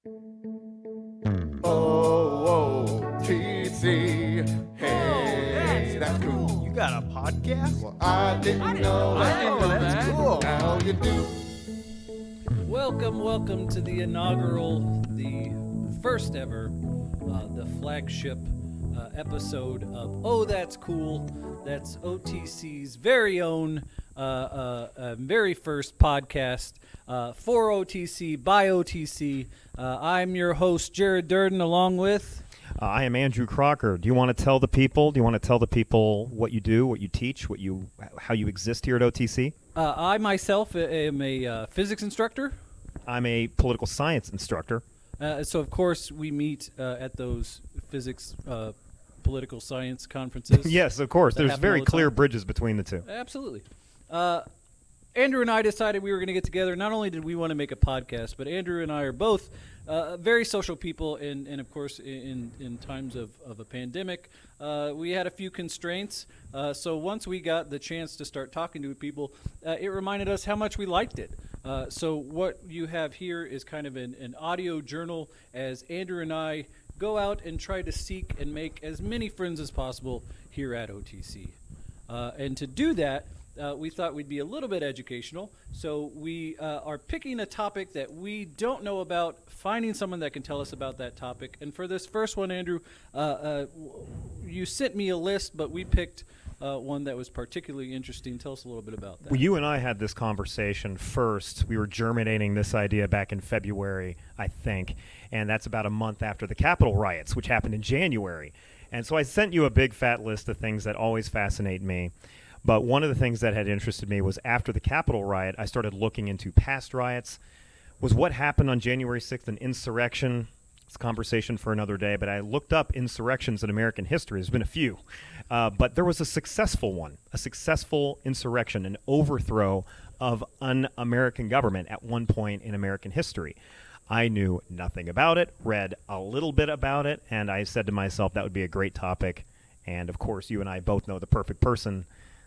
O-O-T-C. Hey, that's cool. You got a podcast? Well, I didn't know that. That's cool. Now you do. Welcome to the inaugural, the first ever, the flagship episode of Oh That's Cool. That's OTC's very own, very first podcast for OTC, by OTC. I'm your host, Jared Durden, along with... I am Andrew Crocker. Do you want to tell the people what you do, what you teach, how you exist here at OTC? I myself am a physics instructor. I'm a political science instructor. So, of course, we meet at those physics political science conferences. Yes, of course. There's very clear time. bridges between the two. Absolutely. Andrew and I decided we were going to get together. Not only did we want to make a podcast, but Andrew and I are both very social people, and of course, in times of a pandemic, we had a few constraints. So once we got the chance to start talking to people, it reminded us how much we liked it. So what you have here is kind of an audio journal as Andrew and I go out and try to seek and make as many friends as possible here at OTC. And to do that, we thought we'd be a little bit educational. So we are picking a topic that we don't know about, finding someone that can tell us about that topic. And for this first one, Andrew, you sent me a list, but we picked one that was particularly interesting. Tell us a little bit about that. Well, you and I had this conversation first. We were germinating this idea back in February, I think, and that's about a month after the Capitol riots, which happened in January. And so I sent you a big fat list of things that always fascinate me. But one of the things that had interested me was after the Capitol riot, I started looking into past riots. Was what happened on January 6th an insurrection? It's a conversation for another day, but I looked up insurrections in American history. There's been a few. But there was a successful one, a successful insurrection, an overthrow of an American government at one point in American history. I knew nothing about it, read a little bit about it, and I said to myself that would be a great topic. And, of course, you and I both know the perfect person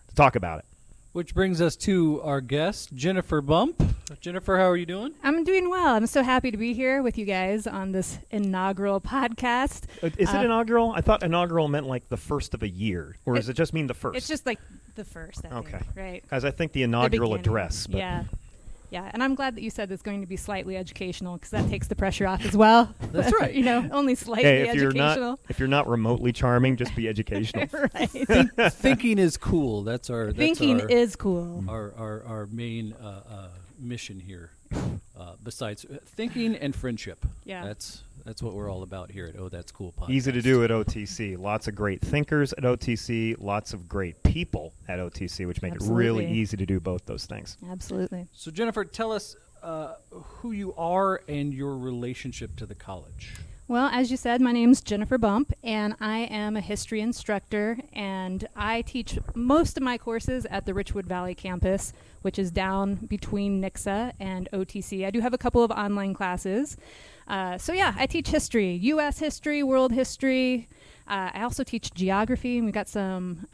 to talk about it. Which brings us to our guest, Jennifer Bump. Jennifer, how are you doing? I'm doing well. I'm so happy to be here with you guys on this inaugural podcast. Is it inaugural? I thought inaugural meant like the first of a year. Or does it just mean the first? It's just like the first, I think, right? Because I think the inaugural address. But Yeah, and I'm glad that you said it's going to be slightly educational because that takes the pressure off as well. That's right. Only slightly educational. If you're not remotely charming, just be educational. Right. Thinking is cool. That's Thinking is cool. Our main mission here. Besides thinking and friendship. Yeah. That's what we're all about here at Oh That's Cool podcast. Easy to do at OTC. Lots of great thinkers at OTC. Lots of great people at OTC, which make it really easy to do both those things. Absolutely. So Jennifer, tell us who you are and your relationship to the college. Well, as you said, my name's Jennifer Bump, and I am a history instructor, and I teach most of my courses at the Richwood Valley campus, which is down between Nixa and OTC. I do have a couple of online classes. I teach history, U.S. history, world history. I also teach geography, and we've got some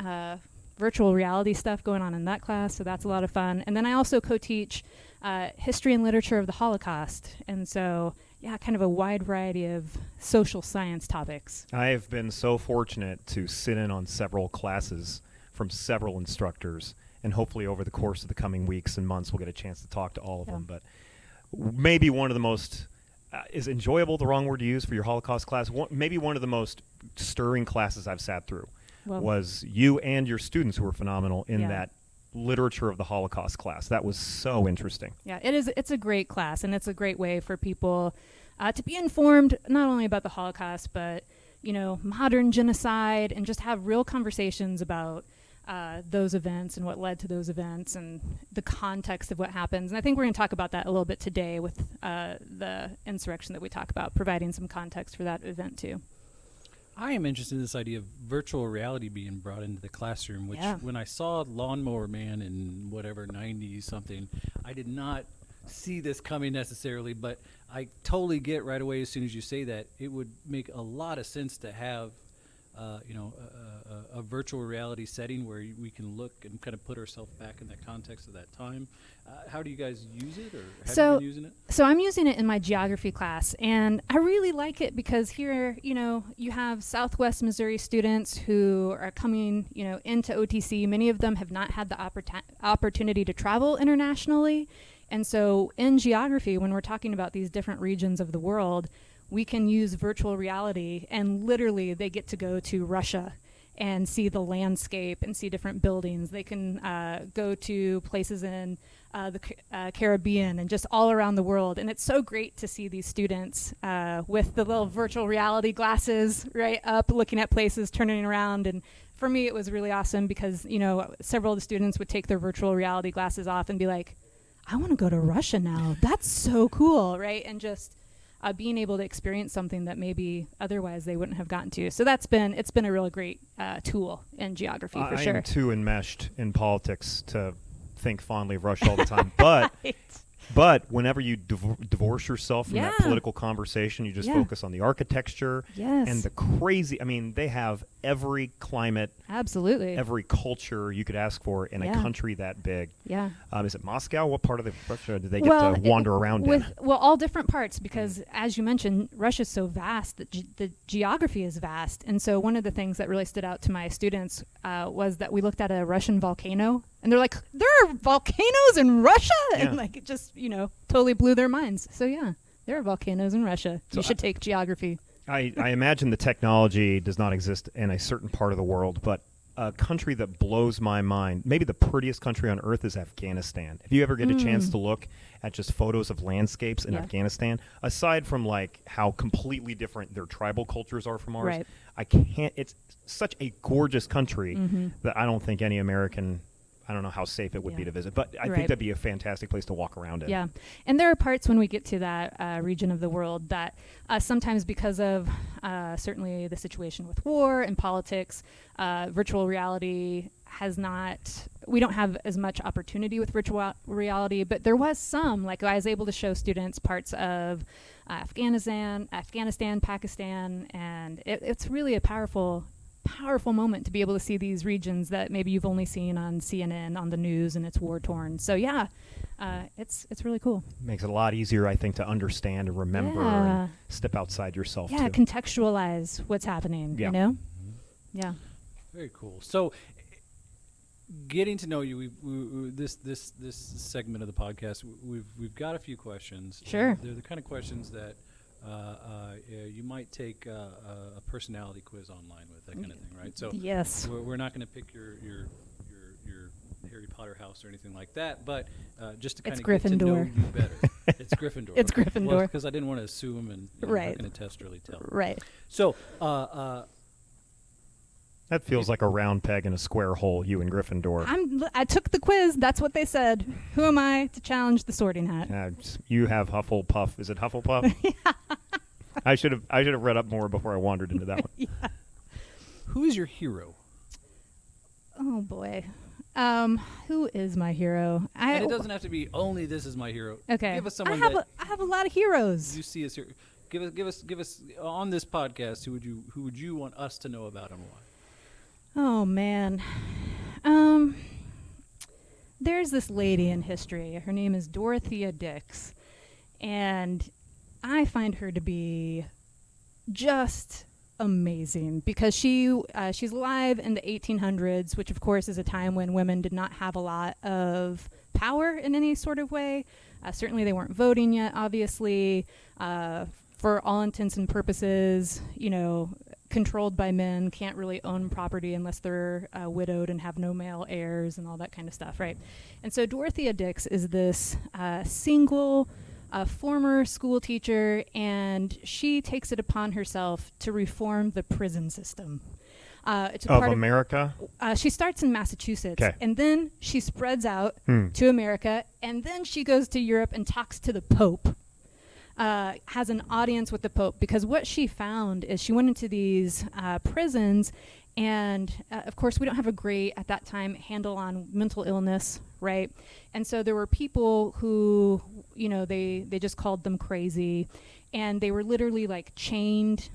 virtual reality stuff going on in that class, so that's a lot of fun. And then I also co-teach history and literature of the Holocaust, and so... yeah, kind of a wide variety of social science topics. I have been so fortunate to sit in on several classes from several instructors, and hopefully over the course of the coming weeks and months we'll get a chance to talk to all of them. But maybe one of the most, is enjoyable the wrong word to use for your Holocaust class? Maybe one of the most stirring classes I've sat through was you and your students who were phenomenal in that literature of the Holocaust class. That was so interesting. Yeah, it is. It's a great class, and it's a great way for people to be informed not only about the Holocaust, but modern genocide, and just have real conversations about those events and what led to those events and the context of what happens. And I think we're going to talk about that a little bit today with the insurrection that we talk about, providing some context for that event too. I am interested in this idea of virtual reality being brought into the classroom, which when I saw Lawnmower Man in whatever 90s something, I did not see this coming necessarily, but I totally get right away as soon as you say that it would make a lot of sense to have a virtual reality setting where we can look and kind of put ourselves back in that context of that time. How do you guys use it, or have you been using it? So I'm using it in my geography class, and I really like it because here, you have Southwest Missouri students who are coming, into OTC. Many of them have not had the opportunity to travel internationally. And so in geography, when we're talking about these different regions of the world, we can use virtual reality, and literally they get to go to Russia and see the landscape and see different buildings. They can go to places in the Caribbean and just all around the world. And it's so great to see these students with the little virtual reality glasses right up, looking at places, turning around. And for me, it was really awesome because, several of the students would take their virtual reality glasses off and be like, I want to go to Russia now. That's so cool, right? And just being able to experience something that maybe otherwise they wouldn't have gotten to. So it's been a really great tool in geography for sure. I am too enmeshed in politics to think fondly of Russia all the time, but Right. but whenever you divorce yourself from that Yeah. political conversation, you just Yeah. focus on the architecture Yes. and the crazy. I mean, they have every climate, Absolutely. every culture you could ask for in a Yeah. country that big. Yeah. Is it Moscow? What part of the Russia do they get to wander around in? All different parts, because as you mentioned, Russia's so vast that the geography is vast. And so one of the things that really stood out to my students was that we looked at a Russian volcano, and they're like, there are volcanoes in Russia? Yeah. And like, it just, totally blew their minds. So yeah, there are volcanoes in Russia. So You should take geography. I imagine the technology does not exist in a certain part of the world, but a country that blows my mind, maybe the prettiest country on earth, is Afghanistan. If you ever get a chance to look at just photos of landscapes in Yeah. Afghanistan, aside from like how completely different their tribal cultures are from ours, Right. I can't. It's such a gorgeous country Mm-hmm. that I don't think any American. I don't know how safe it would be Yeah. to visit, but I Right. think that'd be a fantastic place to walk around in. Yeah. And there are parts when we get to that region of the world that sometimes, because of certainly the situation with war and politics, virtual reality we don't have as much opportunity with virtual reality, but there was some. Like, I was able to show students parts of Afghanistan, Pakistan, and it's really a powerful moment to be able to see these regions that maybe you've only seen on CNN, on the news, and it's war-torn. So yeah, it's really cool. Makes it a lot easier, I think, to understand and remember Yeah. and step outside yourself Yeah, too. contextualize what's happening, Yeah. Yeah. Very cool. So, getting to know you, we this segment of the podcast, we've got a few questions. Sure. They're the kind of questions that you might take a personality quiz online with, that kind of thing, right? So Yes. we're not going to pick your Harry Potter house or anything like that, but just to kind It's of get to know Gryffindor. you better. It's Gryffindor. It's okay. Gryffindor. Because I didn't want to assume, and I'm Right. not going to test really tell. Right. So, That feels like a round peg in a square hole, you and Gryffindor. I took the quiz. That's what they said. Who am I to challenge the Sorting Hat? You have Hufflepuff. Is it Hufflepuff? Yeah. I should have read up more before I wandered into that one. who is your hero? Oh boy. Who is my hero? And it doesn't have to be only this is my hero. Okay. Give us someone I have a lot of heroes. you see as here. Give us on this podcast. Who would you want us to know about and why? Oh man. There's this lady in history. Her name is Dorothea Dix, and I find her to be just amazing because she's alive in the 1800s, which of course is a time when women did not have a lot of power in any sort of way. Certainly they weren't voting yet, obviously. For all intents and purposes, controlled by men, can't really own property unless they're widowed and have no male heirs and all that kind of stuff, right? And so Dorothea Dix is this single former school teacher, and she takes it upon herself to reform the prison system. It's a Of part America? she starts in Massachusetts, 'Kay. and then she spreads out to America, and then she goes to Europe and talks to the Pope. Has an audience with the Pope, because what she found is she went into these prisons, and of course we don't have a great, at that time, handle on mental illness, right? And so there were people who, they just called them crazy, and they were literally like chained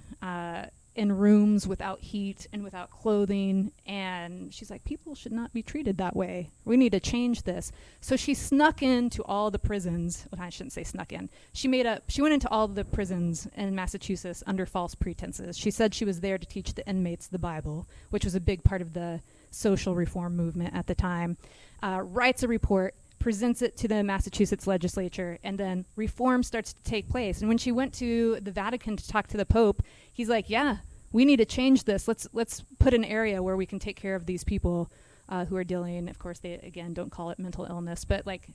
in rooms without heat and without clothing. And she's like, people should not be treated that way. We need to change this. So she snuck into all the prisons. Well, I shouldn't say snuck in. She went into all the prisons in Massachusetts under false pretenses. She said she was there to teach the inmates the Bible, which was a big part of the social reform movement at the time. Writes a report, presents it to the Massachusetts legislature, and then reform starts to take place. And when she went to the Vatican to talk to the Pope, he's like, yeah, we need to change this. Let's put an area where we can take care of these people who are dealing, of course, they, again, don't call it mental illness, but like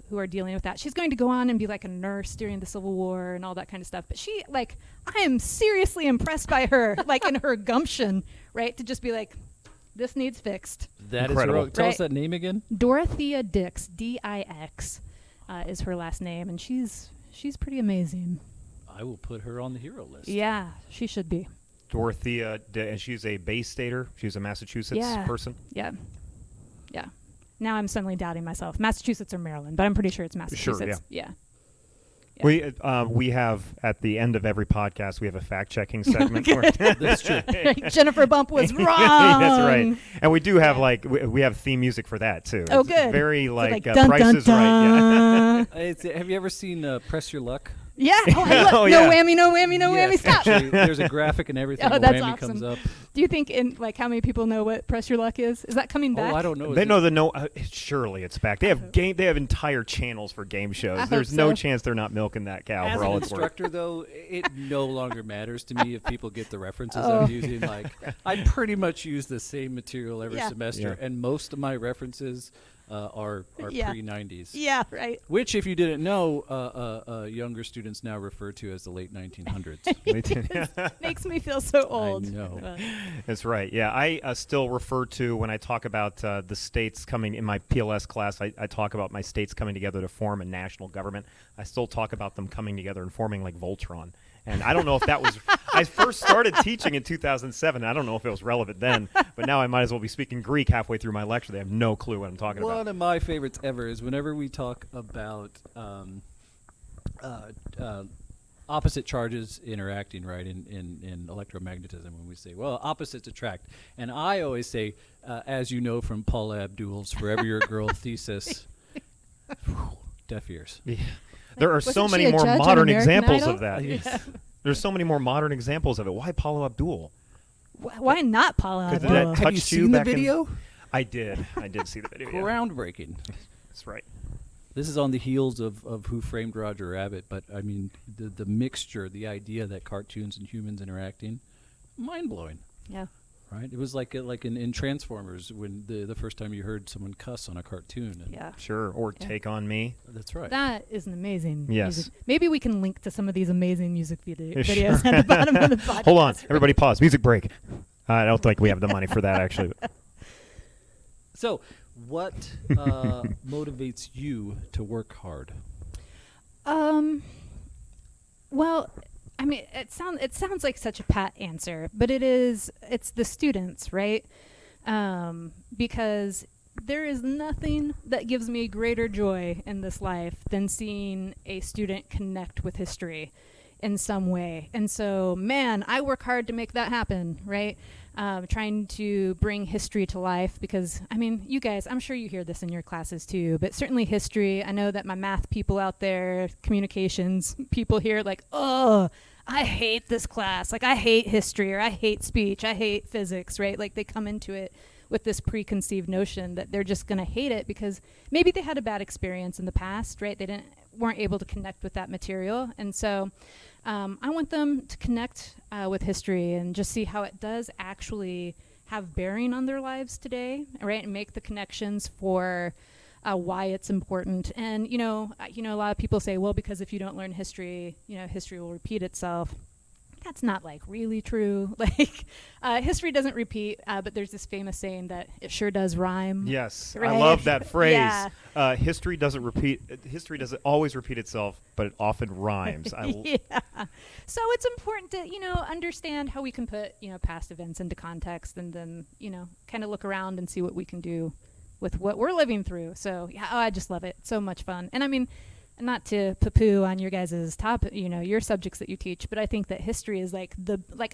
who are dealing with that. She's going to go on and be like a nurse during the Civil War and all that kind of stuff. But she, like, I am seriously impressed by her, like in her gumption, right, to just be like, this needs fixed. That Incredible. is her. Tell us that name again. Dorothea Dix, Dix, is her last name, and she's pretty amazing. I will put her on the hero list. Yeah, she should be. Dorothea, and she's a Bay Stater. She's a Massachusetts person. Yeah. Now I'm suddenly doubting myself. Massachusetts or Maryland, but I'm pretty sure it's Massachusetts. Sure, Yeah. We have at the end of every podcast we have a fact-checking segment. That's true. Jennifer Bump was wrong. That's right. And we do have we have theme music for that too. Oh, It's good. Very Like Price dun, is Right. Have you ever seen Press Your Luck? Yeah. Oh, I love, Oh, no yeah. whammy, no whammy, no whammy. Yes, Stop. actually, there's a graphic and everything. Oh, the that's whammy awesome. comes up. Do you think how many people know what Press Your Luck is? Is that coming back? Oh, I don't know. They know surely it's back. They have They have entire channels for game shows. I There's hope no so. chance they're not milking that cow As for an all it's worth. instructor, though, it no longer matters to me if people get the references Oh. I'm using. Like, I pretty much use the same material every Yeah. semester, Yeah. and most of my references are Yeah. pre-90s. Yeah, right. Which, if you didn't know, younger students now refer to as the late 1900s. Makes me feel so old. know. That's right. Yeah, I still refer to when I talk about the states coming in my PLS class. I talk about my states coming together to form a national government. I still talk about them coming together and forming like Voltron. And I don't know if that was. I first started teaching in 2007. I don't know if it was relevant then, but now I might as well be speaking Greek halfway through my lecture. They have no clue what I'm talking One about. of my favorites ever is whenever we talk about opposite charges interacting, right, in electromagnetism, when we say, well, opposites attract. And I always say, as you know from Paula Abdul's Forever Your Girl thesis, deaf ears. Yeah. There are so Wasn't many she a more judge on modern American examples Idol? of that. Yeah. There's so many more modern examples of it. Why Paula Abdul? Why not Paula 'Cause Abdul? that Have you touched you seen the back in- video? I did. I did see the video. Yeah. Groundbreaking. That's right. This is on the heels of Who Framed Roger Rabbit, but I mean, the mixture, the idea that cartoons and humans interacting, mind-blowing. Yeah. Right? It was like in Transformers when the first time you heard someone cuss on a cartoon. And Yeah. Sure. Or Yeah. Take on Me. That's right. That is an amazing Yes. music. Maybe we can link to some of these amazing music Sure. videos at the bottom of the podcast. Hold on. Everybody pause. Music break. I don't think we have the money for that, actually. So, what motivates you to work hard? Well, I mean, it sounds like such a pat answer, but it's the students, right? Because there is nothing that gives me greater joy in this life than seeing a student connect with history in some way. And so, man, I work hard to make that happen, right? Trying to bring history to life because, I mean, you guys, I'm sure you hear this in your classes too, but certainly history. I know that my math people out there, communications people here, like, oh, I hate this class. Like, I hate history, or I hate speech, I hate physics, right? Like, they come into it with this preconceived notion that they're just going to hate it because maybe they had a bad experience in the past, right? They weren't able to connect with that material. And so I want them to connect with history and just see how it does actually have bearing on their lives today, right? And make the connections for why it's important. And, you know, a lot of people say, well, because if you don't learn history, you know, history will repeat itself. That's not like really true. Like history doesn't repeat, but there's this famous saying that it sure does rhyme. Yes, Right? I love that phrase. Yeah. History doesn't always repeat itself, but it often rhymes. Yeah. So it's important to, you know, understand how we can put, you know, past events into context and then, you know, kind of look around and see what we can do with what we're living through. So, yeah, I just love it. It's so much fun. And I mean, not to poo-poo on your guys' your subjects that you teach, but I think that history is like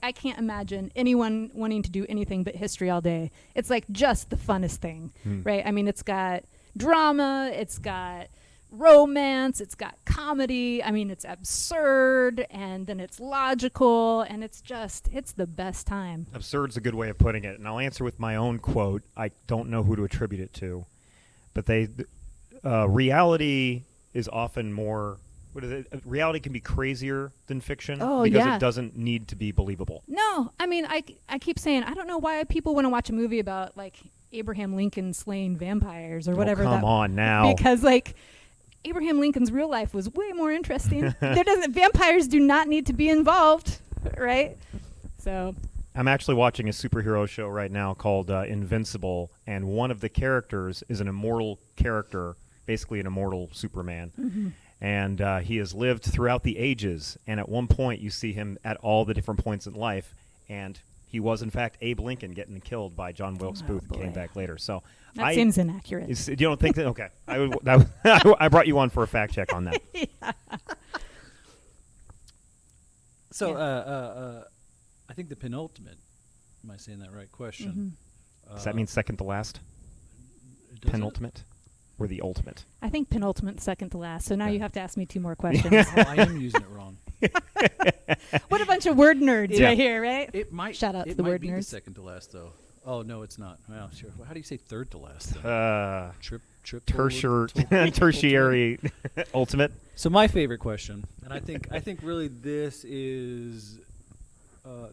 I can't imagine anyone wanting to do anything but history all day. It's like just the funnest thing, right? I mean, it's got drama, it's got romance, it's got comedy. I mean, it's absurd, and then it's logical, and it's the best time. Absurd's a good way of putting it, and I'll answer with my own quote. I don't know who to attribute it to, but reality is often more. What is it? Reality can be crazier than fiction because it doesn't need to be believable. No, I mean, I keep saying I don't know why people want to watch a movie about like Abraham Lincoln slaying vampires or whatever. Come on now, because like Abraham Lincoln's real life was way more interesting. Vampires do not need to be involved, right? So I'm actually watching a superhero show right now called Invincible, and one of the characters is an immortal character, basically an immortal Superman. Mm-hmm. And he has lived throughout the ages, and at one point you see him at all the different points in life, and he was in fact Abe Lincoln getting killed by John Wilkes Booth and came back later. So that seems inaccurate. You don't think that? Okay, I brought you on for a fact check on that. Yeah. So I think the penultimate. Am I saying that right? Question. Mm-hmm. Does that mean second to last? Penultimate? Or the ultimate? I think penultimate, second to last. So now you have to ask me 2 more questions. I am using it wrong. What a bunch of word nerds right here, right? It might. Shout out to it the might word be nerds. the second to last, though. Oh no, it's not. Well, sure. How do you say third to last? Then? Tertiary, ultimate. So my favorite question, and I think really this is.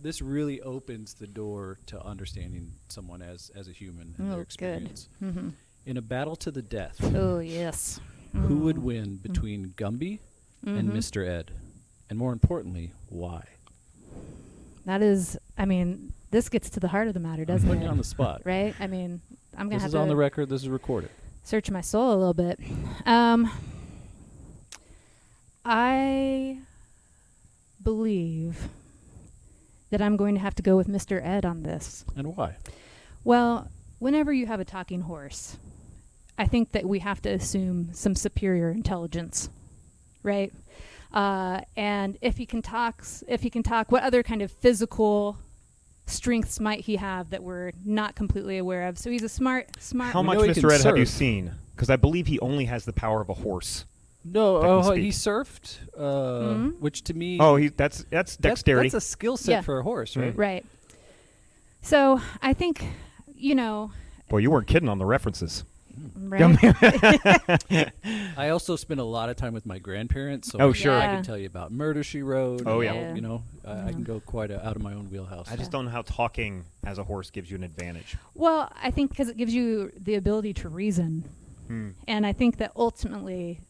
This really opens the door to understanding someone as a human and their experience. Good. Mm-hmm. In a battle to the death, Oh, yes. who would win between Gumby and Mr. Ed? And more importantly, why? That is, I mean, this gets to the heart of the matter, doesn't Putting it? you on the spot. Right? I mean, I'm going to This have is to on the record. This is recorded. search my soul a little bit. I believe that I'm going to have to go with Mr. Ed on this. And why? Well, whenever you have a talking horse, I think that we have to assume some superior intelligence, right? And if he can talk, what other kind of physical strengths might he have that we're not completely aware of? So he's a smart. How much Mr. Ed have you seen? Because I believe he only has the power of a horse. No, he surfed, which to me, that's dexterity. That's a skill set for a horse, right? Right. So I think, Boy, you weren't kidding on the references. right? I also spent a lot of time with my grandparents, so sure. I can tell you about Murder, She Wrote. Oh, and, yeah. I can go quite out of my own wheelhouse. I just don't know how talking as a horse gives you an advantage. Well, I think because it gives you the ability to reason. And I think that ultimately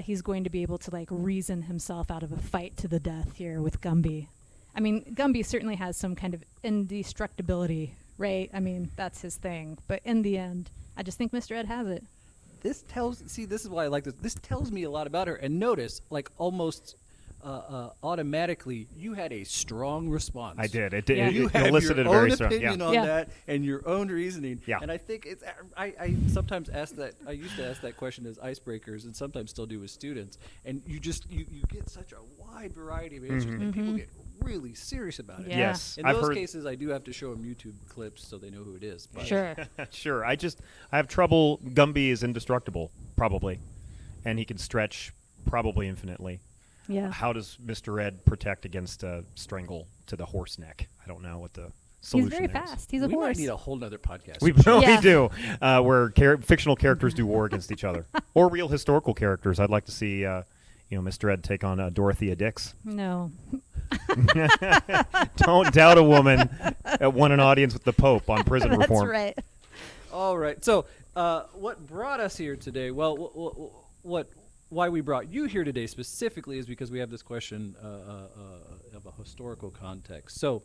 he's going to be able to reason himself out of a fight to the death here with Gumby. I mean, Gumby certainly has some kind of indestructibility, right? I mean, that's his thing. But in the end, I just think Mr. Ed has it. This is why I like this. This tells me a lot about her. And notice, almost automatically, you had a strong response. I did. It You have elicited your a very own strong opinion on that and your own reasoning. Yeah. And I think it's. I sometimes ask that. I used to ask that question as icebreakers, and sometimes still do with students. And you get such a wide variety of answers, and people get really serious about it. Yeah. Yes. In those cases, I do have to show them YouTube clips so they know who it is. But Sure. Sure. I have trouble. Gumby is indestructible, probably, and he can stretch probably infinitely. Yeah. How does Mr. Ed protect against a strangle to the horse neck? I don't know what the solution He's very is. fast. He's a we horse. might need a whole nother podcast. We Yeah. do, where fictional characters do war against each other, or real historical characters. I'd like to see, Mr. Ed take on Dorothea Dix. No. Don't doubt a woman that won an audience with the Pope on prison That's reform. right. All right. So, what brought us here today? Well, why we brought you here today specifically is because we have this question of a historical context. So,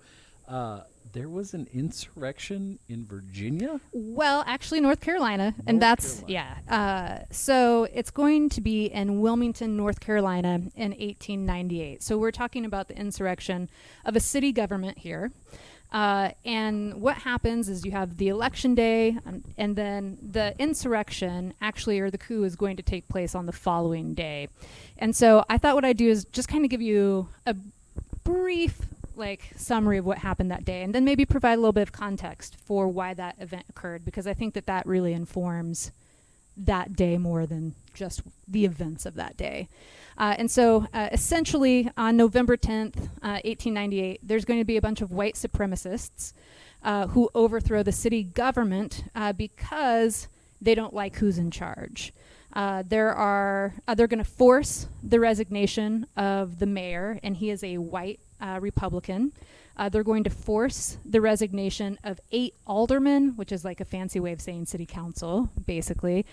there was an insurrection in Virginia? Well, actually, North Carolina, and that's so it's going to be in Wilmington, North Carolina, in 1898. So we're talking about the insurrection of a city government here. And what happens is you have the election day, and then the insurrection, actually, or the coup, is going to take place on the following day. And so I thought what I'd do is just kind of give you a brief summary of what happened that day, and then maybe provide a little bit of context for why that event occurred, because I think that really informs that day more than just the events of that day. And so essentially on November 10th, 1898, there's going to be a bunch of white supremacists who overthrow the city government because they don't like who's in charge. They're going to force the resignation of the mayor, and he is a white Republican. They're going to force the resignation of 8 aldermen, which is like a fancy way of saying city council, basically.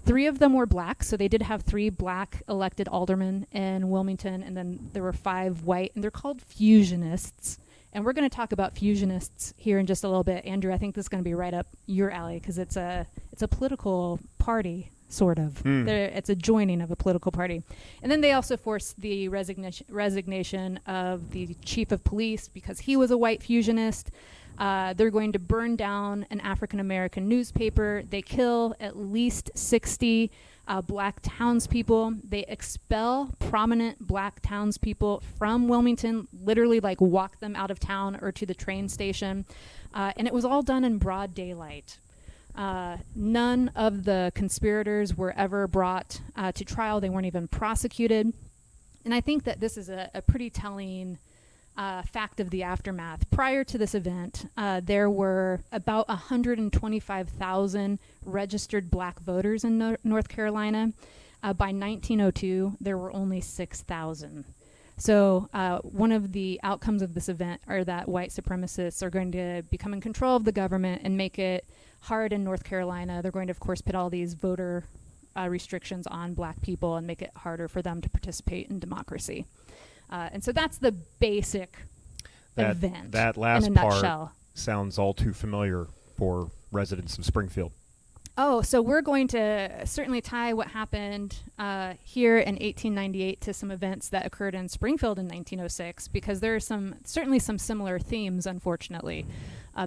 3 of them were black, so they did have 3 black elected aldermen in Wilmington, and then there were 5 white, and they're called fusionists. And we're going to talk about fusionists here in just a little bit. Andrew, I think this is going to be right up your alley, because it's a political party, sort of. It's a joining of a political party. And then they also forced the resignation of the chief of police because he was a white fusionist. They're going to burn down an African-American newspaper. They kill at least 60 black townspeople. They expel prominent black townspeople from Wilmington, literally walk them out of town or to the train station. And it was all done in broad daylight. None of the conspirators were ever brought to trial. They weren't even prosecuted. And I think that this is a pretty telling fact of the aftermath. Prior to this event, there were about 125,000 registered black voters in North Carolina. By 1902, there were only 6,000. So one of the outcomes of this event are that white supremacists are going to become in control of the government and make it hard in North Carolina. They're going to, of course, put all these voter restrictions on black people and make it harder for them to participate in democracy. And so that's the basic event. That last in a part nutshell. Sounds all too familiar for residents of Springfield. Oh, so we're going to certainly tie what happened here in 1898 to some events that occurred in Springfield in 1906, because there are certainly some similar themes, unfortunately,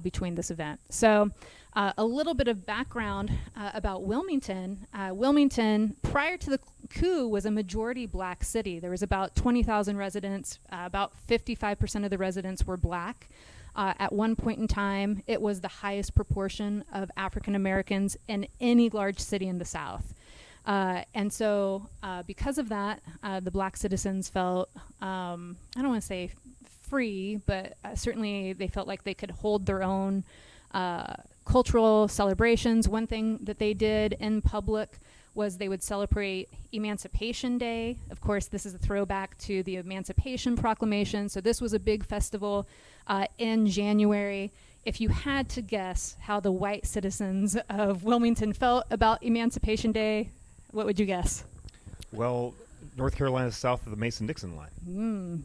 between this event. So a little bit of background about Wilmington. Wilmington, prior to the coup, was a majority black city. There was about 20,000 residents. About 55% of the residents were black. At one point in time, it was the highest proportion of African Americans in any large city in the South. And so because of that, the black citizens felt, I don't want to say free, but certainly they felt like they could hold their own cultural celebrations. One thing that they did in public was they would celebrate Emancipation Day. Of course, this is a throwback to the Emancipation Proclamation. So this was a big festival in January. If you had to guess how the white citizens of Wilmington felt about Emancipation Day, what would you guess? Well, North Carolina is south of the Mason-Dixon line.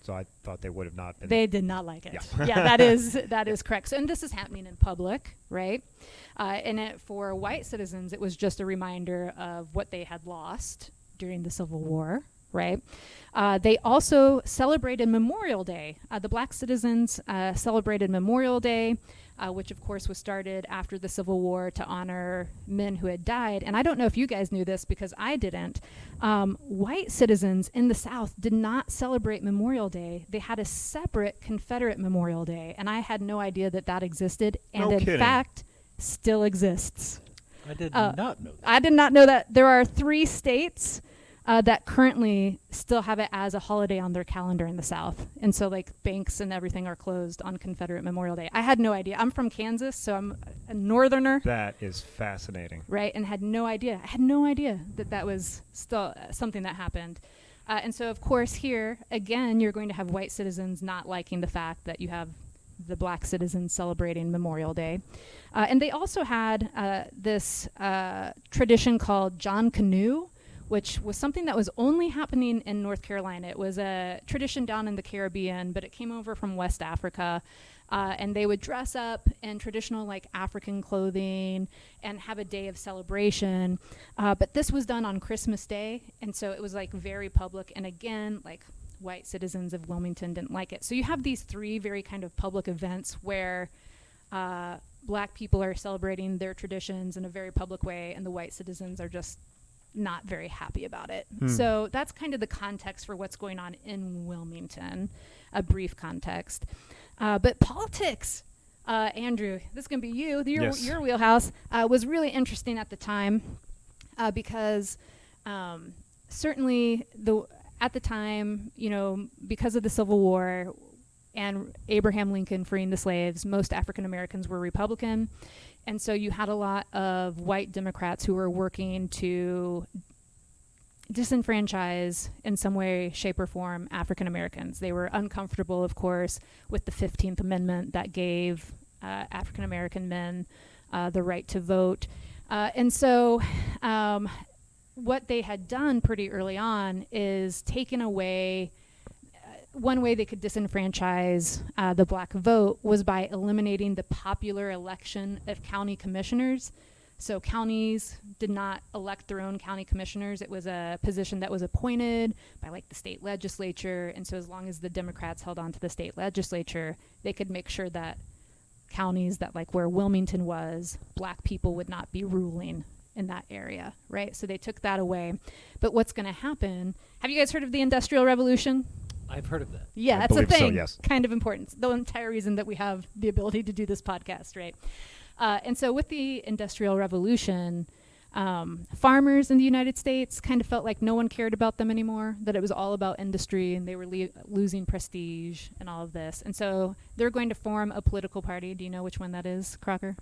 So I thought they would have not been. They did not like it. Yeah, yeah, that is correct. So, and this is happening in public, right? And for white citizens, it was just a reminder of what they had lost during the Civil War, right? They also celebrated Memorial Day. The black citizens celebrated Memorial Day, which of course was started after the Civil War to honor men who had died. And I don't know if you guys knew this, because I didn't. White citizens in the South did not celebrate Memorial Day. They had a separate Confederate Memorial Day, and I had no idea that existed, and in fact still exists. I did not know that. I did not know that. There are 3 states that currently still have it as a holiday on their calendar in the South. And so banks and everything are closed on Confederate Memorial Day. I had no idea. I'm from Kansas, so I'm a northerner. That is fascinating. Right, and had no idea. I had no idea that was still something that happened. And so, of course, here, again, you're going to have white citizens not liking the fact that you have the black citizens celebrating Memorial Day. And they also had this tradition called John Canoe, which was something that was only happening in North Carolina. It was a tradition down in the Caribbean, but it came over from West Africa. And they would dress up in traditional African clothing and have a day of celebration. But this was done on Christmas Day, and so it was very public. And again, white citizens of Wilmington didn't like it. So you have these three very kind of public events where black people are celebrating their traditions in a very public way, and the white citizens are just not very happy about it. So that's kind of the context for what's going on in Wilmington, a brief context. But politics, Andrew, this is going to be your wheelhouse, was really interesting at the time because certainly at the time, because of the Civil War and Abraham Lincoln freeing the slaves, most African Americans were Republican. And so you had a lot of white Democrats who were working to disenfranchise in some way, shape, or form African Americans. They were uncomfortable, of course, with the 15th Amendment that gave African American men the right to vote. And so what they had done pretty early on is taken away. One way they could disenfranchise the black vote was by eliminating the popular election of county commissioners. So counties did not elect their own county commissioners. It was a position that was appointed by the state legislature. And so as long as the Democrats held on to the state legislature, they could make sure that counties that where Wilmington was, black people would not be ruling in that area, right? So they took that away. But what's going to happen? Have you guys heard of the Industrial Revolution? I've heard of that. Yeah, I that's a believe so, thing. yes. Kind of important. The entire reason that we have the ability to do this podcast, right? And so with the Industrial Revolution, farmers in the United States kind of felt like no one cared about them anymore, that it was all about industry and they were losing prestige and all of this. And so they're going to form a political party. Do you know which one that is, Crocker?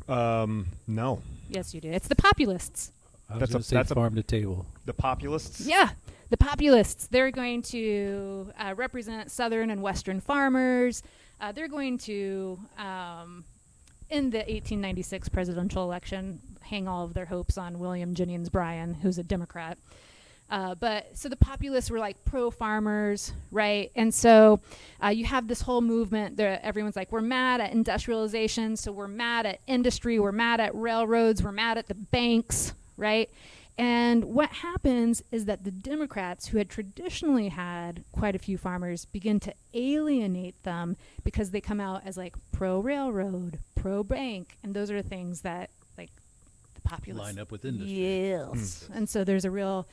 No. Yes, you do. It's the Populists. That's a farm to table. The Populists? Yeah, the Populists. They're going to represent Southern and Western farmers. They're going to, in the 1896 presidential election, hang all of their hopes on William Jennings Bryan, who's a Democrat. So the Populists were pro-farmers, right? And so you have this whole movement that everyone's we're mad at industrialization, so we're mad at industry, we're mad at railroads, we're mad at the banks, right? And what happens is that the Democrats, who had traditionally had quite a few farmers, begin to alienate them because they come out as pro-railroad, pro-bank, and those are the things that the Populists line up with industry. Yes. And so there's a real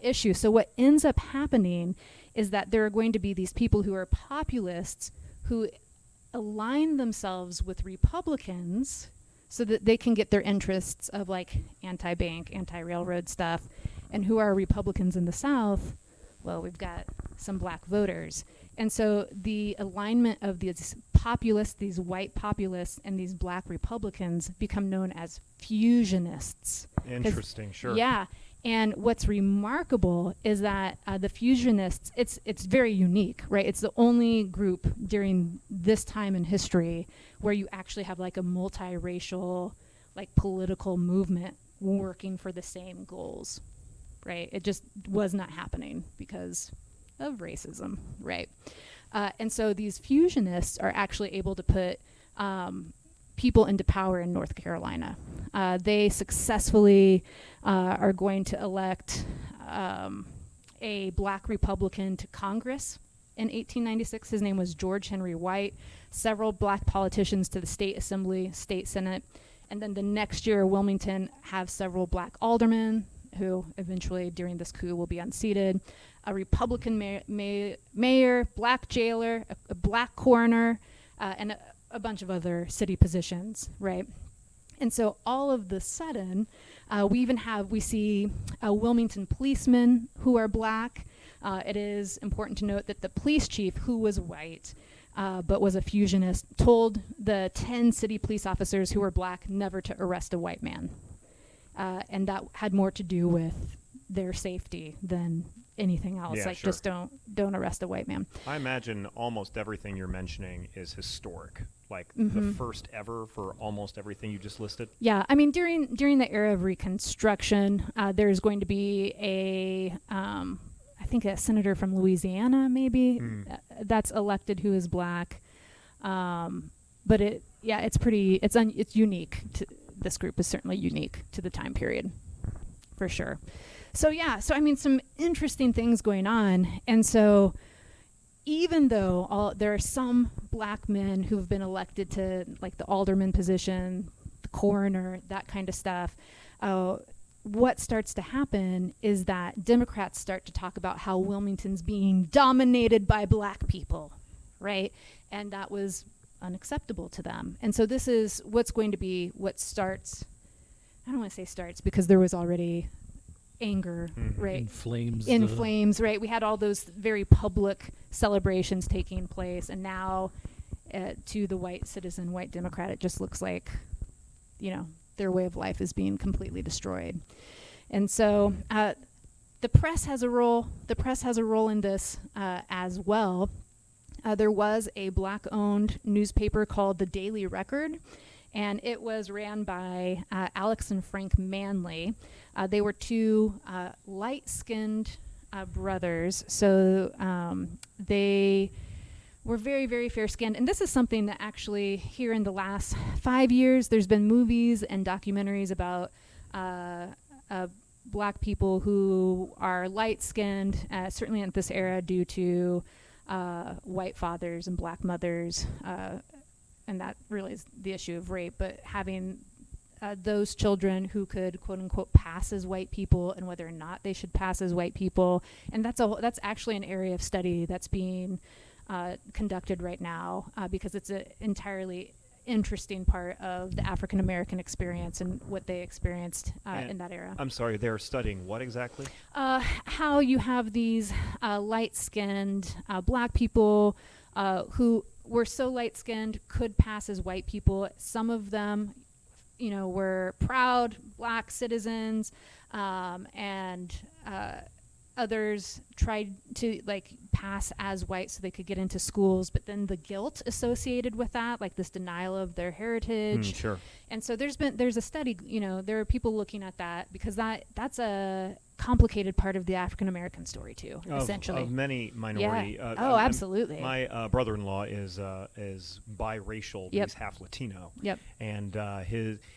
issue. So what ends up happening is that there are going to be these people who are populists who align themselves with Republicans so that they can get their interests of anti-bank, anti-railroad stuff. And who are Republicans in the South? Well, we've got some black voters. And so the alignment of these populists, these white populists, and these black Republicans become known as fusionists. Interesting, sure. Yeah. And what's remarkable is that the fusionists, it's very unique, right? It's the only group during this time in history where you actually have a multiracial, political movement working for the same goals, right? It just was not happening because of racism, right? And so these fusionists are actually able to put people into power in North Carolina. They successfully are going to elect a black Republican to Congress in 1896. His name was George Henry White. Several black politicians to the state assembly, state senate. And then the next year, Wilmington have several black aldermen who eventually during this coup will be unseated. A Republican mayor, black jailer, a black coroner, and a bunch of other city positions, right? And so all of the sudden, we see Wilmington policemen who are black. It is important to note that the police chief, who was white, but was a fusionist, told the 10 city police officers who were black never to arrest a white man. And that had more to do with their safety than anything else. Yeah, sure. Just don't arrest a white man. I imagine almost everything you're mentioning is historic. The first ever for almost everything you just listed. Yeah, I mean during the era of Reconstruction, there's going to be I think a senator from Louisiana maybe that's elected who is black. But it's unique. This group is certainly unique to the time period, for sure. I mean, some interesting things going on. And so even though there are some black men who've been elected to like the alderman position, the coroner, that kind of stuff, what starts to happen is that Democrats start to talk about how Wilmington's being dominated by black people, right? And that was unacceptable to them. And so this is what's going to be what starts, I don't want to say starts because there was already anger, right? In flames, right? We had all those very public celebrations taking place, and now to the white citizen, white Democrat, it just looks like, their way of life is being completely destroyed. And so the press has a role. The press has a role in this as well. There was a black-owned newspaper called The Daily Record, and it was ran by Alex and Frank Manley. They were two light-skinned brothers, so they were very, very fair-skinned. And this is something that actually here in the last 5 years, there's been movies and documentaries about black people who are light-skinned, certainly in this era due to white fathers and black mothers, and that really is the issue of rape, but having those children who could quote-unquote pass as white people and whether or not they should pass as white people. And that's actually an area of study that's being conducted right now because it's an entirely interesting part of the African American experience and what they experienced in that era. I'm sorry, they're studying what exactly? How you have these light-skinned black people who were so light-skinned could pass as white people. Some of them, were proud black citizens, and others tried to pass as white so they could get into schools, but then the guilt associated with that, like this denial of their heritage. Sure. And so there's a study, there are people looking at that because that's a complicated part of the African American story too, essentially. Of many minority. Yeah. Absolutely. My brother-in-law is biracial. Yep. He's half Latino. Yep. And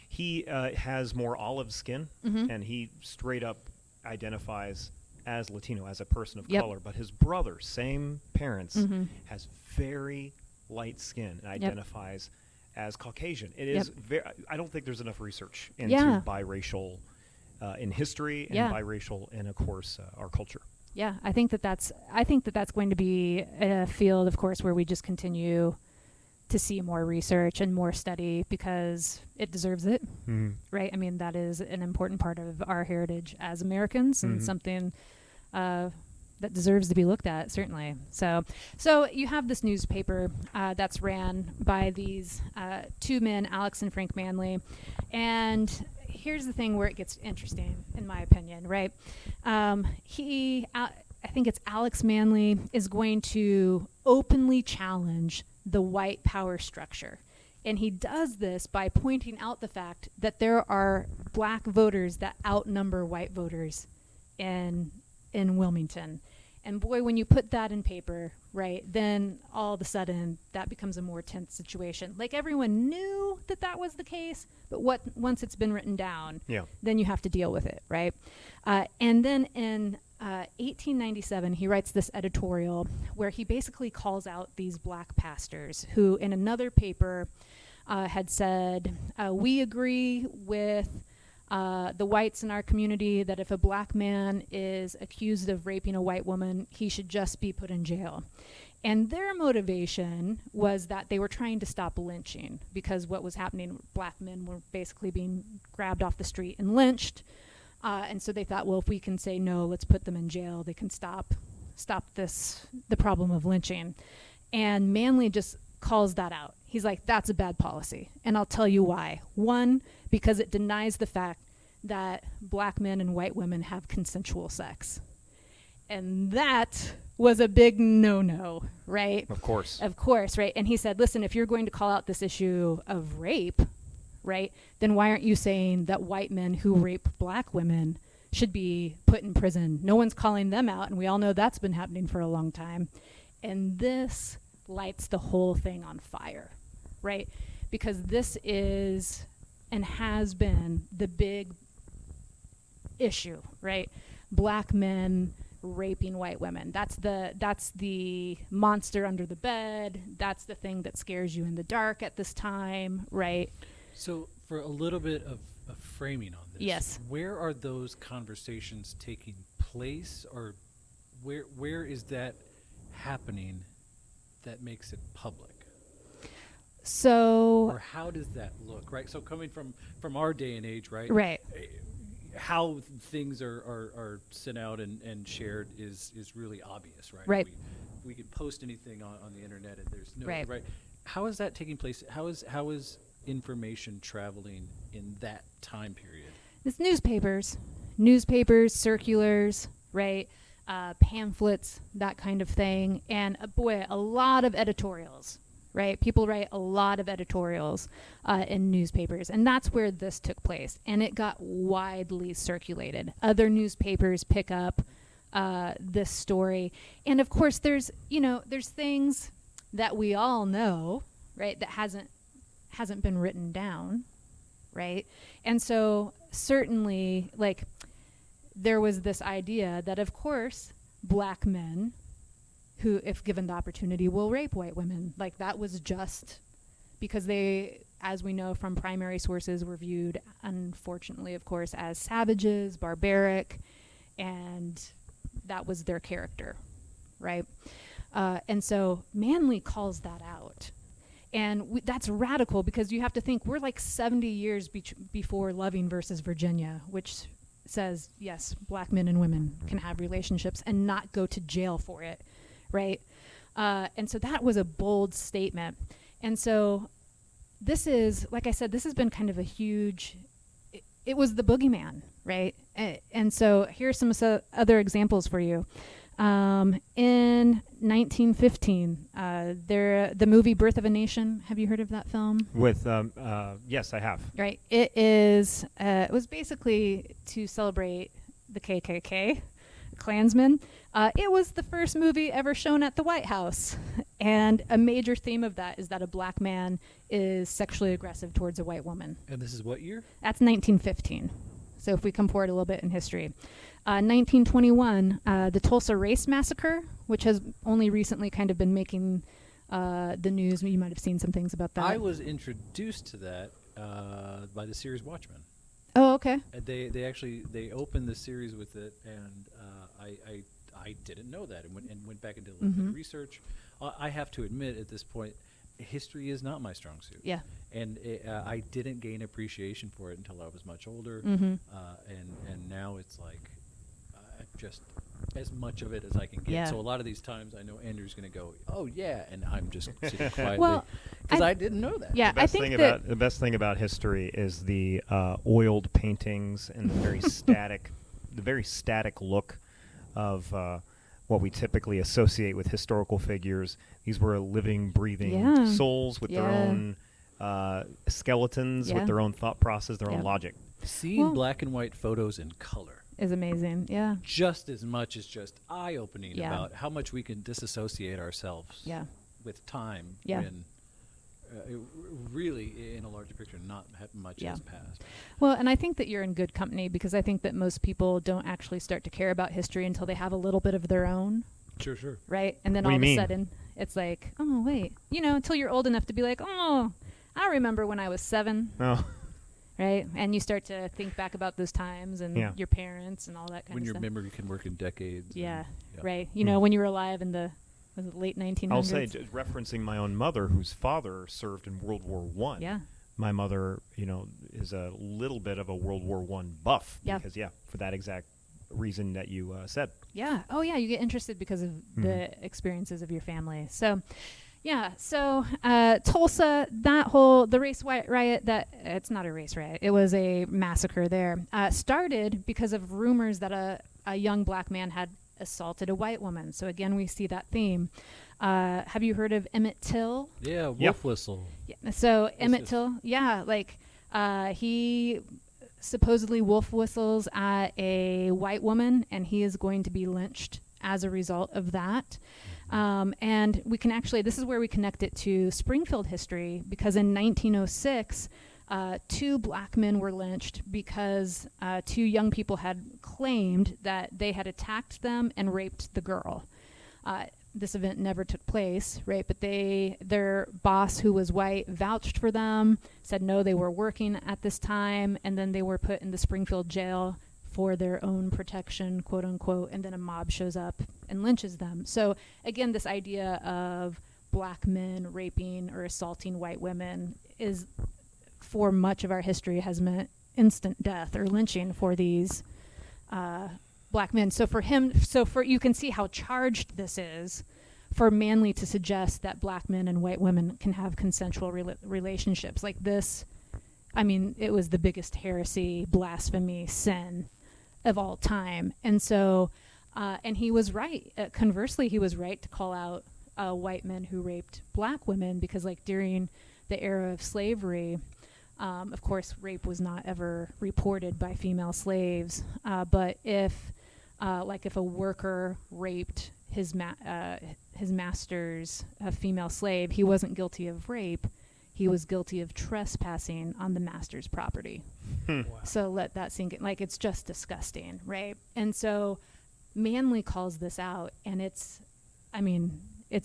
he has more olive skin, and he straight up identifies as Latino, as a person of color. But his brother, same parents, has very light skin and identifies as Caucasian. It is I don't think there's enough research into biracial in history and biracial in, of course, our culture. Yeah, I think that's going to be a field, of course, where we just continue to see more research and more study because it deserves it, right? I mean, that is an important part of our heritage as Americans and something that deserves to be looked at, certainly. So you have this newspaper that's ran by these two men, Alex and Frank Manley, and here's the thing where it gets interesting, in my opinion, right? I think it's Alex Manley is going to openly challenge the white power structure. And he does this by pointing out the fact that there are black voters that outnumber white voters in Wilmington. And boy, when you put that in paper, right, then all of a sudden that becomes a more tense situation. Like everyone knew that was the case, but once it's been written down, then you have to deal with it, right? And then in 1897, he writes this editorial where he basically calls out these black pastors who in another paper had said, we agree with the whites in our community that if a black man is accused of raping a white woman, he should just be put in jail. And their motivation was that they were trying to stop lynching because what was happening, black men were basically being grabbed off the street and lynched. And so they thought, well, if we can say no, let's put them in jail. They can stop the problem of lynching. And Manley just calls that out. He's like, that's a bad policy. And I'll tell you why. One, because it denies the fact that black men and white women have consensual sex. And that was a big no-no, right? Of course, right? And he said, listen, if you're going to call out this issue of rape, right, then why aren't you saying that white men who rape black women should be put in prison? No one's calling them out, and we all know that's been happening for a long time. And this lights the whole thing on fire, right? Because this is and has been the big issue, right? black men raping white women. That's the monster under the bed. That's the thing that scares you in the dark at this time, right? So for a little bit of framing on this, Yes. where are those conversations taking place, or where is that happening that makes it public? So Or how does that look, right? So coming from our day and age, right? right. How things are sent out and shared is really obvious, right? Right. We can post anything on the internet and there's no Right. How is that taking place? How is information traveling in that time period? It's newspapers, circulars, right? Pamphlets, that kind of thing. And a lot of editorials, right? People write a lot of editorials in newspapers. And that's where this took place. And it got widely circulated. Other newspapers pick up this story. And of course, there's things that we all know, right? That hasn't been written down, right? And so certainly, like, there was this idea that, of course, black men who, if given the opportunity, will rape white women. Like, that was just because they, as we know from primary sources, were viewed, unfortunately, of course, as savages, barbaric, and that was their character, right? And so Manly calls that out. And that's radical, because you have to think we're like 70 years before Loving versus Virginia, which says, yes, black men and women can have relationships and not go to jail for it, right? And so that was a bold statement. And so this is, like I said, this has been kind of a huge, it was the boogeyman, right? And so here's some other examples for you. In 1915, the movie Birth of a Nation. Have you heard of that film? With yes, I have. Right. It was basically to celebrate the KKK, Klansmen. It was the first movie ever shown at the White House, and a major theme of that is that a black man is sexually aggressive towards a white woman. And this is what year? That's 1915. So if we come forward a little bit in history. 1921, the Tulsa Race Massacre, which has only recently kind of been making the news. You might have seen some things about that. I was introduced to that by the series Watchmen. Oh, okay. They opened the series with it, and I didn't know that, and went back and did a little bit of research. I have to admit, at this point, history is not my strong suit. Yeah. And I didn't gain appreciation for it until I was much older, and now it's like just as much of it as I can get. Yeah. So a lot of these times, I know Andrew's going to go, "Oh yeah," and I'm just sitting quietly Well, because I didn't know that. Yeah, I think that The best thing about history is the oiled paintings and the very static look of what we typically associate with historical figures. These were living, breathing souls with their own skeletons, with their own thought process, their own logic. Seeing black and white photos in color is amazing. Yeah. just as much as just eye-opening about how much we can disassociate ourselves with time when really, in a larger picture, not much has passed. Well, and I think that you're in good company, because I think that most people don't actually start to care about history until they have a little bit of their own. Sure. Right? And then What all do of you a mean? sudden, it's like, oh, wait. Until you're old enough to be like, oh, I remember when I was 7. Oh, Right? And you start to think back about those times and your parents and all that kind When of your stuff. memory can work in decades. Yeah, and- right. When you were alive in the late 1900s. I'll say, referencing my own mother, whose father served in World War I. Yeah. My mother, is a little bit of a World War I buff. Yeah. Because, for that exact reason that you said. Yeah. Oh, yeah. You get interested because of the experiences of your family. So, yeah. So, Tulsa, the race riot, it's not a race riot. It was a massacre there. Started because of rumors that a young black man had assaulted a white woman. So again, we see that theme. Have you heard of Emmett Till? Yeah, Wolf Whistle. Yeah. So Emmett Till, he supposedly wolf whistles at a white woman, and he is going to be lynched as a result of that. And we can actually, this is where we connect it to Springfield history, because in 1906, 2 black men were lynched because 2 young people had claimed that they had attacked them and raped the girl. This event never took place, right? But their boss, who was white, vouched for them, said no, they were working at this time, and then they were put in the Springfield jail for their own protection, quote unquote, and then a mob shows up and lynches them. So again, this idea of black men raping or assaulting white women is, for much of our history, has meant instant death or lynching for these black men. So you can see how charged this is for Manly to suggest that black men and white women can have consensual relationships like this. I mean, it was the biggest heresy, blasphemy, sin of all time. And so, and he was right. Conversely, he was right to call out white men who raped black women, because like during the era of slavery, of course, rape was not ever reported by female slaves. But if a worker raped his master's female slave, he wasn't guilty of rape. He was guilty of trespassing on the master's property. Wow. So let that sink in. Like, it's just disgusting, right? And so Manly calls this out, and it's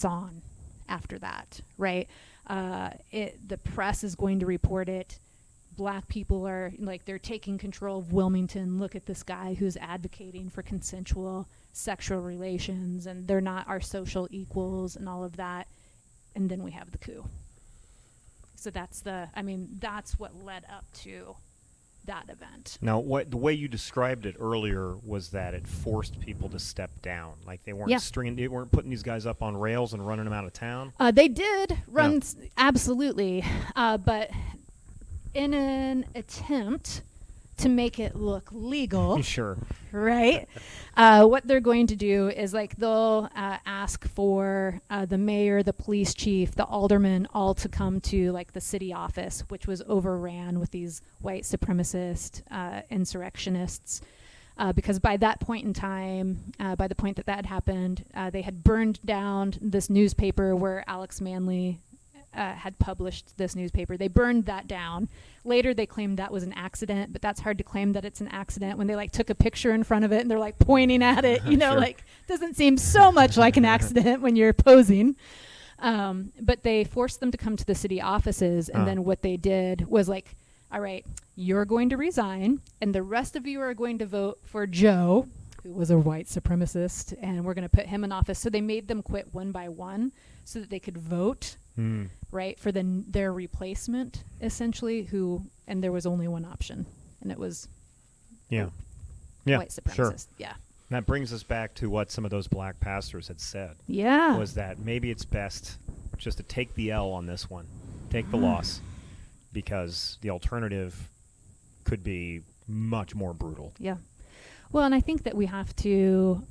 on after that, right? The press is going to report it. Black people are they're taking control of Wilmington. Look at this guy who's advocating for consensual sexual relations, and they're not our social equals and all of that. And then we have the coup. So that's what led up to that event. Now, the way you described it earlier was that it forced people to step down. Like they weren't they weren't putting these guys up on rails and running them out of town. They did run, absolutely, but in an attempt to make it look legal, Sure. right? What they're going to do is they'll ask for the mayor, the police chief, the aldermen all to come to the city office, which was overran with these white supremacist insurrectionists. Because by that point in time, by the point that had happened, they had burned down this newspaper where Alex Manly had published this newspaper. They burned that down. Later, they claimed that was an accident, but that's hard to claim that it's an accident when they took a picture in front of it and they're pointing at it. Sure. Doesn't seem so much like an accident when you're posing. But they forced them to come to the city offices, and then what they did was all right, you're going to resign, and the rest of you are going to vote for Joe, who was a white supremacist, and we're going to put him in office. So they made them quit one by one so that they could vote, right, for their replacement, essentially, and there was only one option, and it was white supremacist. Sure. Yeah. That brings us back to what some of those black pastors had said. Yeah. Was that maybe it's best just to take the L on this one, take the loss, because the alternative could be much more brutal. Yeah. Well, and I think that we have to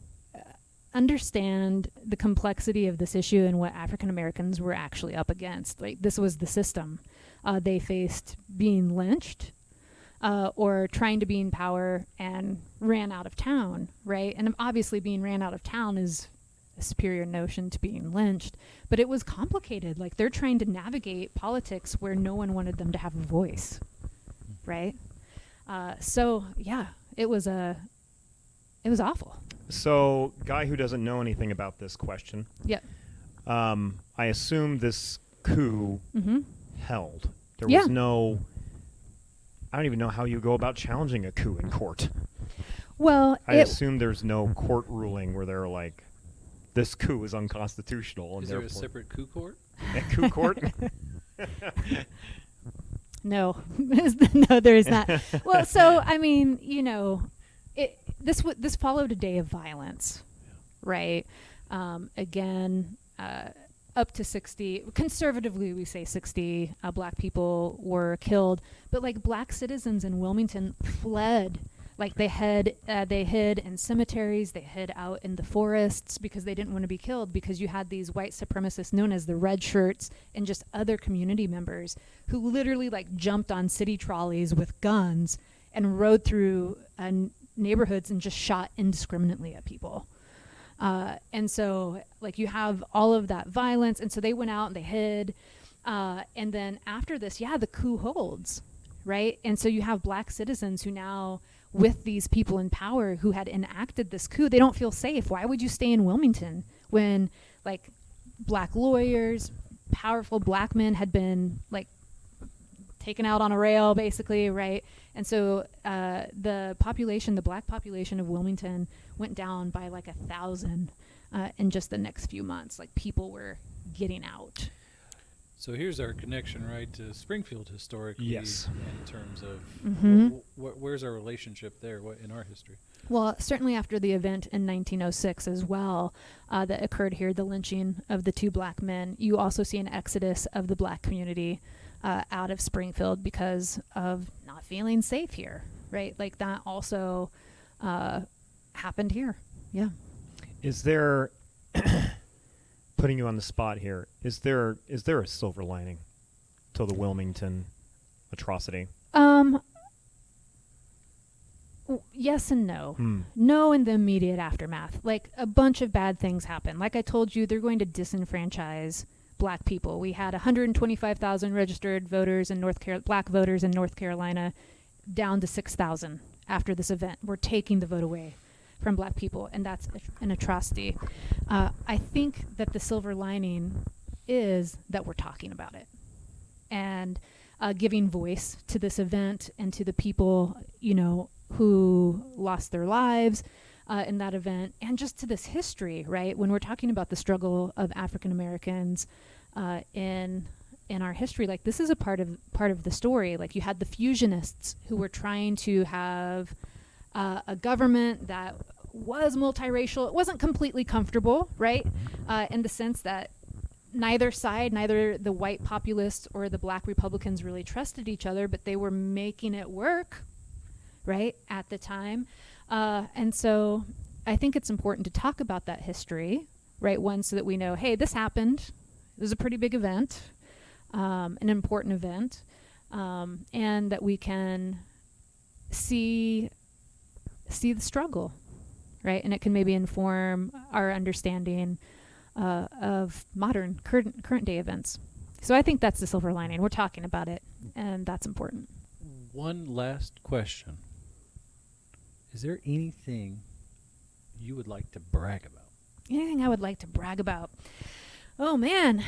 understand the complexity of this issue and what African Americans were actually up against. This was the system. They faced being lynched or trying to be in power and ran out of town, right? And obviously being ran out of town is a superior notion to being lynched, but it was complicated. They're trying to navigate politics where no one wanted them to have a voice, right? So yeah, it was awful. So, guy who doesn't know anything about this question, Yep. I assume this coup held. There Yeah. was no. I don't even know how you go about challenging a coup in court. Well, I assume there's no court ruling where they're like, this coup is unconstitutional. And Is there a therefore separate coup court? a coup court? No, no, there is not. Well, so I mean, this followed a day of violence, right? Again, up to 60. Conservatively, we say 60 black people were killed, but black citizens in Wilmington fled. They hid in cemeteries, they hid out in the forests because they didn't want to be killed, because you had these white supremacists known as the Red Shirts and just other community members who literally jumped on city trolleys with guns and rode through neighborhoods and just shot indiscriminately at people. And so you have all of that violence, and so they went out and they hid. And then after this, the coup holds. right? And so you have black citizens who now, with these people in power who had enacted this coup, they don't feel safe. Why would you stay in Wilmington when, like, black lawyers, powerful black men had been, like, taken out on a rail, basically, right? And so the black population of Wilmington went down by like 1,000 in just the next few months. Like, people were getting out. So here's our connection, right, to Springfield historically. Yes. In terms of where's our relationship there? What in our history? Well, certainly after the event in 1906 as well that occurred here, the lynching of the 2 black men, you also see an exodus of the black community out of Springfield because of not feeling safe here, right? Like, that also happened here. Yeah. Is there, putting you on the spot here, is there a silver lining to the Wilmington atrocity? Yes and no. No in the immediate aftermath. Like, a bunch of bad things happen. Like I told you, they're going to disenfranchise black people. We had 125,000 registered voters in black voters in North Carolina, down to 6,000 after this event. We're taking the vote away from black people, and that's an atrocity. I think that the silver lining is that we're talking about it and giving voice to this event and to the people, who lost their lives in that event, and just to this history, right? When we're talking about the struggle of African Americans in our history, like, this is a part of the story. Like, you had the fusionists who were trying to have a government that was multiracial. It wasn't completely comfortable, right? In the sense that neither side, neither the white populists or the black Republicans, really trusted each other, but they were making it work, right, at the time. And so I think it's important to talk about that history, right? One, so that we know, hey, this happened. It was a pretty big event, an important event, and that we can see the struggle, right? And it can maybe inform our understanding of modern, current day events. So I think that's the silver lining. We're talking about it, and that's important. One last question. Is there anything you would like to brag about? Anything I would like to brag about? Oh, man.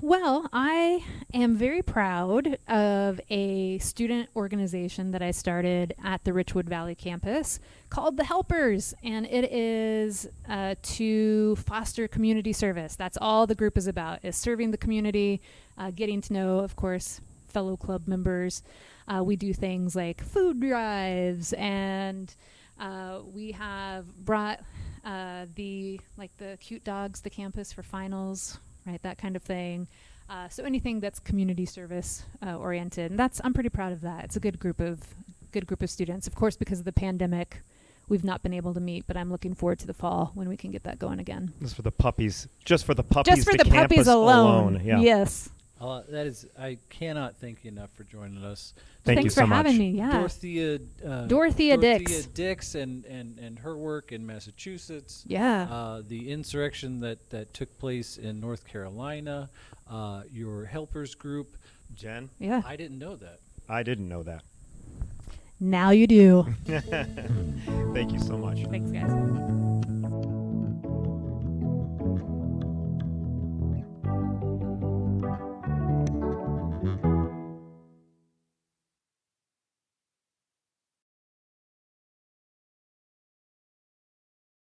Well, I am very proud of a student organization that I started at the Richwood Valley campus called the Helpers, and it is to foster community service. That's all the group is about, is serving the community, getting to know, of course, fellow club members. We do things like food drives, and we have brought the cute dogs to campus for finals, right? That kind of thing. So anything that's community service oriented, and I'm pretty proud of that. It's a good group of students. Of course, because of the pandemic, we've not been able to meet, but I'm looking forward to the fall when we can get that going again. Just for the puppies. Just for the puppies. Just for the puppies alone. Yeah. Yes. I cannot thank you enough for joining us. Thank you Thanks so for much. having me. Yeah. Dorothea Dix. Dix and her work in Massachusetts. Yeah. The insurrection that took place in North Carolina. Your helpers group. Jen? Yeah. I didn't know that. I didn't know that. Now you do. Thank you so much. Thanks, guys.